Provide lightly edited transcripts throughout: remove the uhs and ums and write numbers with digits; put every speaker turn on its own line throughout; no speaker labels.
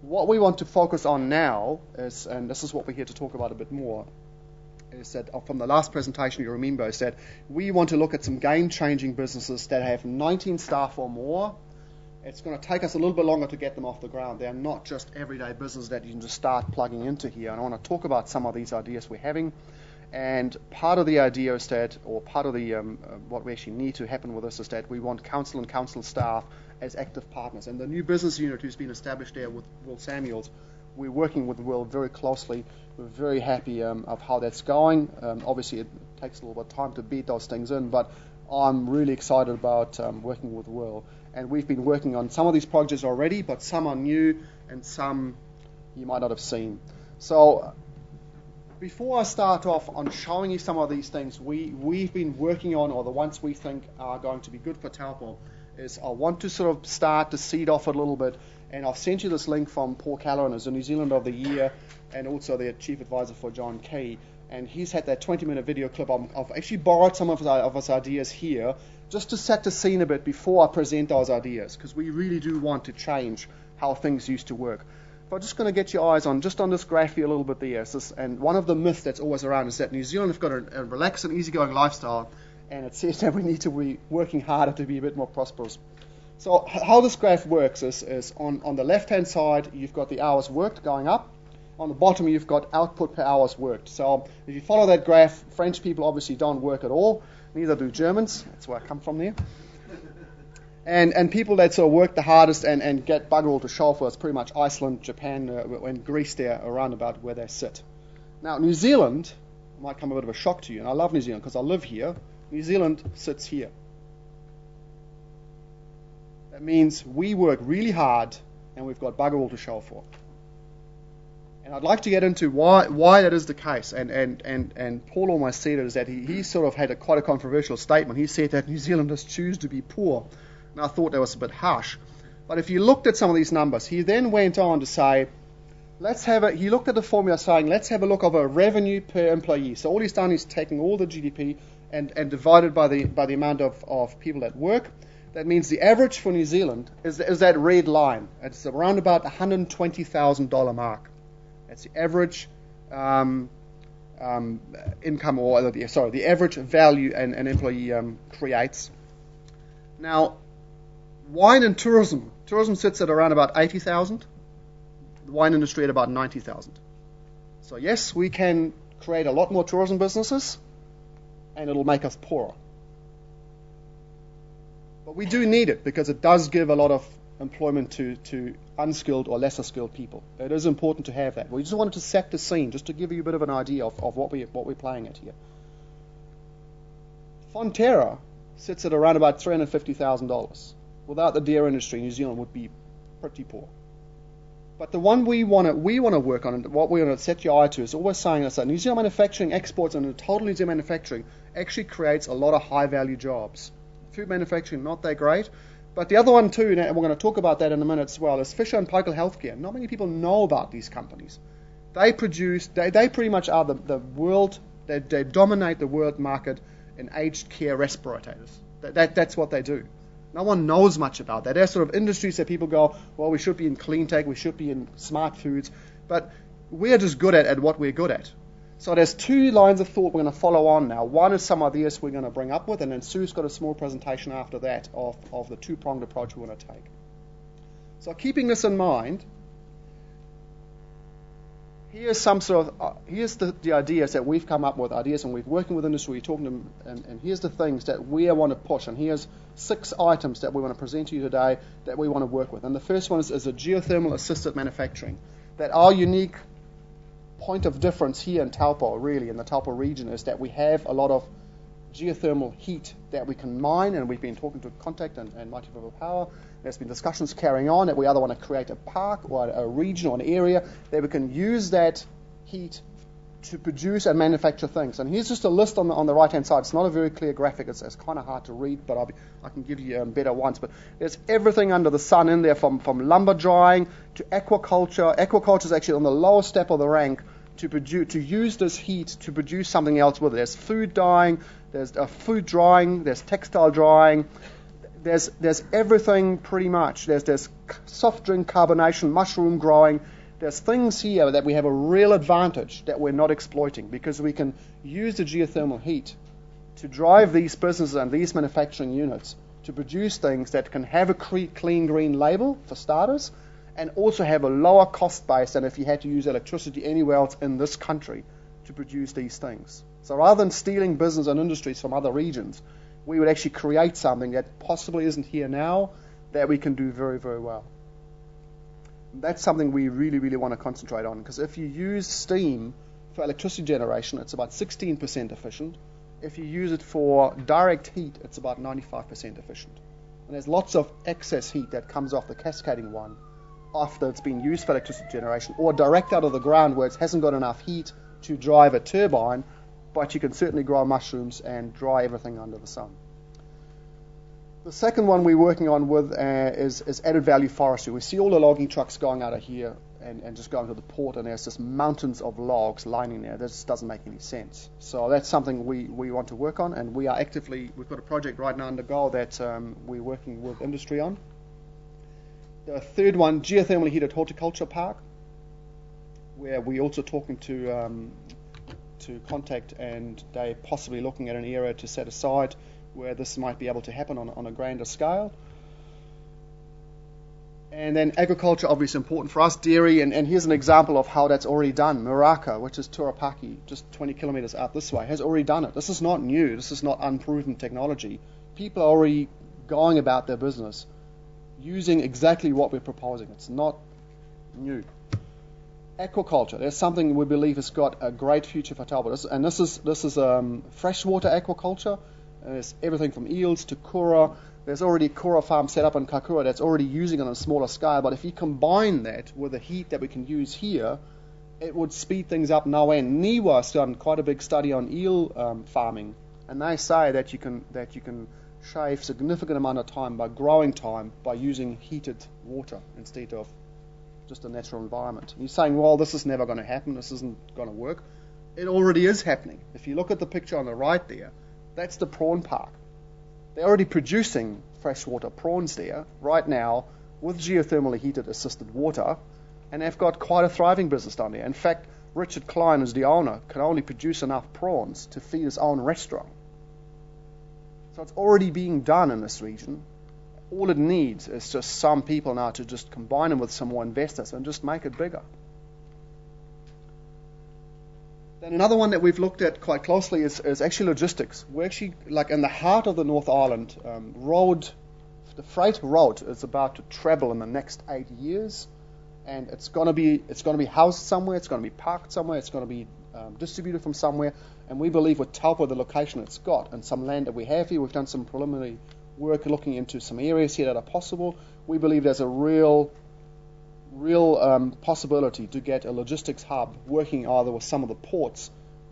what we want to focus on now is, and this is what we're here to talk about a bit more, is that from the last presentation you remember, is that we want to look at some game-changing businesses that have 19 staff or more. It's going to take us a little bit longer to get them off the ground. They're not just everyday business that you can just start plugging into here. And I want to talk about some of these ideas we're having. And part of the idea is that, or part of the what we actually need to happen with this is that we want council and council staff as active partners. And the new business unit who's been established there with Will Samuels, we're working with Will very closely. We're very happy of how that's going. Obviously, it takes a little bit of time to beat those things in, but I'm really excited about working with Will. And we've been working on some of these projects already, but some are new and some you might not have seen. So before I start off on showing you some of these things we've been working on, or the ones we think are going to be good for Taupo, is I want to sort of start to seed off a little bit. And I've sent you this link from Paul Callan, who's the New Zealand of the Year, and also the Chief Advisor for John Key. And he's had that 20-minute video clip. I've actually borrowed some of his ideas here, just to set the scene a bit before I present those ideas, because we really do want to change how things used to work. But I'm just going to get your eyes on this graph here a little bit there. And one of the myths that's always around is that New Zealand have got a relaxed and easygoing lifestyle, and it says that we need to be working harder to be a bit more prosperous. So how this graph works is on the left-hand side, you've got the hours worked going up. On the bottom, you've got output per hours worked. So if you follow that graph, French people obviously don't work at all. Neither do Germans. That's where I come from there. And people that sort of work the hardest and get bugger all to show for is pretty much Iceland, Japan, and Greece there around about where they sit. Now, New Zealand might come a bit of a shock to you, and I love New Zealand because I live here. New Zealand sits here. That means we work really hard and we've got bugger all to show for. And I'd like to get into why that is the case. And Paul almost said it, is that he sort of had quite a controversial statement. He said that New Zealanders choose to be poor. And I thought that was a bit harsh. But if you looked at some of these numbers, he then went on to say, he looked at the formula saying, let's have a look of a revenue per employee. So all he's done is taking all the GDP and divided by the amount of people that work. That means the average for New Zealand is that red line. It's around about $120,000 mark. That's the average income, or the average value an employee creates. Now, wine and tourism. Tourism sits at around about 80,000. The wine industry at about 90,000. So yes, we can create a lot more tourism businesses, and it'll make us poorer. But we do need it because it does give a lot of employment to unskilled or lesser skilled people. It is important to have that. We just wanted to set the scene, just to give you a bit of an idea of what we're playing at here. Fonterra sits at around about $350,000. Without the dairy industry, New Zealand would be pretty poor. But the one we want to work on, and what we want to set your eye to, is always saying that New Zealand manufacturing exports, and the total New Zealand manufacturing actually creates a lot of high value jobs. Food manufacturing, not that great. But the other one too, and we're going to talk about that in a minute as well, is Fisher & Paykel Healthcare. Not many people know about these companies. They pretty much are the world, they dominate the world market in aged care respirators. That's what they do. No one knows much about that. They're sort of industries that people go, well, we should be in clean tech, we should be in smart foods, but we're just good at what we're good at. So there's two lines of thought we're going to follow on now. One is some ideas we're going to bring up with, and then Sue's got a small presentation after that of the two-pronged approach we want to take. So keeping this in mind, here's the ideas that we've come up with, ideas, and we're working with industry, we're talking to them, and here's the things that we want to push, and here's 6 items that we want to present to you today that we want to work with. And the first one is a geothermal assisted manufacturing. That our unique point of difference here in Taupo, really, in the Taupo region, is that we have a lot of geothermal heat that we can mine, and we've been talking to Contact and Mighty River Power. There's been discussions carrying on that we either want to create a park or a region or an area that we can use that heat to produce and manufacture things. And here's just a list on the right-hand side. It's not a very clear graphic. It's kind of hard to read, but I can give you better ones. But there's everything under the sun in there, from lumber drying to aquaculture. Aquaculture is actually on the lowest step of the rank to use this heat to produce something else with it. There's food dyeing, there's food drying, there's textile drying. there's everything pretty much. There's soft drink carbonation, mushroom growing. There's things here that we have a real advantage that we're not exploiting, because we can use the geothermal heat to drive these businesses and these manufacturing units to produce things that can have a clean green label for starters, and also have a lower cost base than if you had to use electricity anywhere else in this country to produce these things. So rather than stealing business and industries from other regions, we would actually create something that possibly isn't here now that we can do very, very well. That's something we really, really want to concentrate on, because if you use steam for electricity generation, it's about 16% efficient. If you use it for direct heat, it's about 95% efficient. And there's lots of excess heat that comes off the cascading one after it's been used for electricity generation, or direct out of the ground where it hasn't got enough heat to drive a turbine, but you can certainly grow mushrooms and dry everything under the sun. The second one we're working on with is added value forestry. We see all the logging trucks going out of here and just going to the port, and there's just mountains of logs lining there. That just doesn't make any sense. So that's something we want to work on, and we've got a project right now undergo that we're working with industry on. The third one, geothermally heated horticulture park, where we're also talking to contact, and they're possibly looking at an area to set aside where this might be able to happen on a grander scale. And then agriculture, obviously important for us, dairy, and here's an example of how that's already done. Maraka, which is Turapaki, just 20 kilometers out this way, has already done it. This is not new, this is not unproven technology. People are already going about their business using exactly what we're proposing. It's not new. Aquaculture, there's something we believe has got a great future for Taupo. This is freshwater aquaculture. There's everything from eels to kura. There's already a kura farm set up in Kakura that's already using it on a smaller scale. But if you combine that with the heat that we can use here, it would speed things up no end. Niwa's done quite a big study on eel farming, and they say that you can shave significant amount of time by using heated water instead of just a natural environment. You're saying, well, this is never going to happen. This isn't going to work. It already is happening. If you look at the picture on the right there, that's the prawn park. They're already producing freshwater prawns there right now with geothermally heated assisted water, and they've got quite a thriving business down there. In fact, Richard Klein, who's the owner, can only produce enough prawns to feed his own restaurant. So it's already being done in this region. All it needs is just some people now to just combine them with some more investors and just make it bigger. Then another one that we've looked at quite closely is actually logistics. We're actually, like in the heart of the North Island, the freight road is about to travel in the next 8 years, and it's going to be housed somewhere, it's going to be parked somewhere, it's going to be distributed from somewhere, and we believe with Taupo, the location it's got, and some land that we have here, we've done some preliminary work looking into some areas here that are possible. We believe there's a real possibility to get a logistics hub working either with some of the ports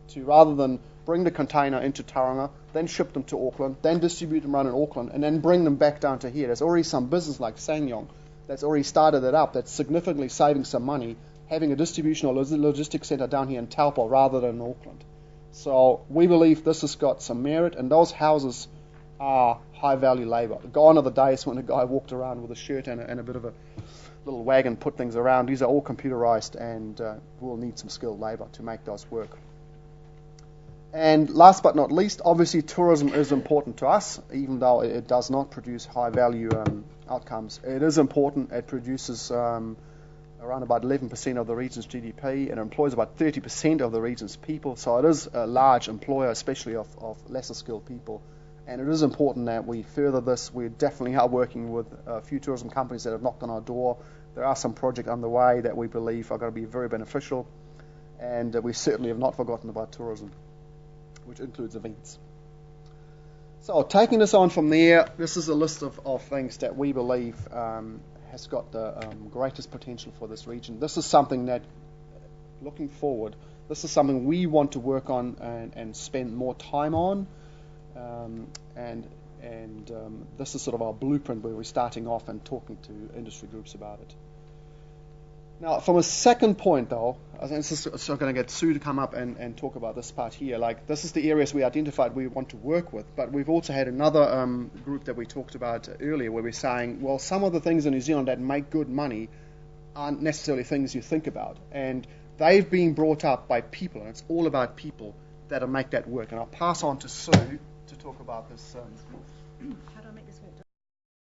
to, rather than bring the container into Tauranga, then ship them to Auckland, then distribute them around in Auckland, and then bring them back down to here. There's already some business like Sangyong that's already started it up, that's significantly saving some money, having a distribution or logistics centre down here in Taupo rather than in Auckland. So we believe this has got some merit, and those houses are high-value labour. Gone are the days when a guy walked around with a shirt and a bit of a little wagon, put things around. These are all computerized, and we'll need some skilled labour to make those work. And last but not least, obviously tourism is important to us, even though it does not produce high-value outcomes. It is important. It produces around about 11% of the region's GDP, and it employs about 30% of the region's people. So it is a large employer, especially of lesser skilled people. And it is important that we further this. We definitely are working with a few tourism companies that have knocked on our door. There are some projects underway that we believe are going to be very beneficial. And we certainly have not forgotten about tourism, which includes events. So taking this on from there, this is a list of things that we believe has got the greatest potential for this region. This is something that, looking forward, this is something we want to work on and spend more time on. This is sort of our blueprint where we're starting off and talking to industry groups about it. Now, from a second point, though, I think this is so going to get Sue to come up and talk about this part here. Like, this is the areas we identified we want to work with, but we've also had another group that we talked about earlier where we're saying, well, some of the things in New Zealand that make good money aren't necessarily things you think about. And they've been brought up by people, and it's all about people that'll make that work. And I'll pass on to Sue to talk about this.
How do I make this work?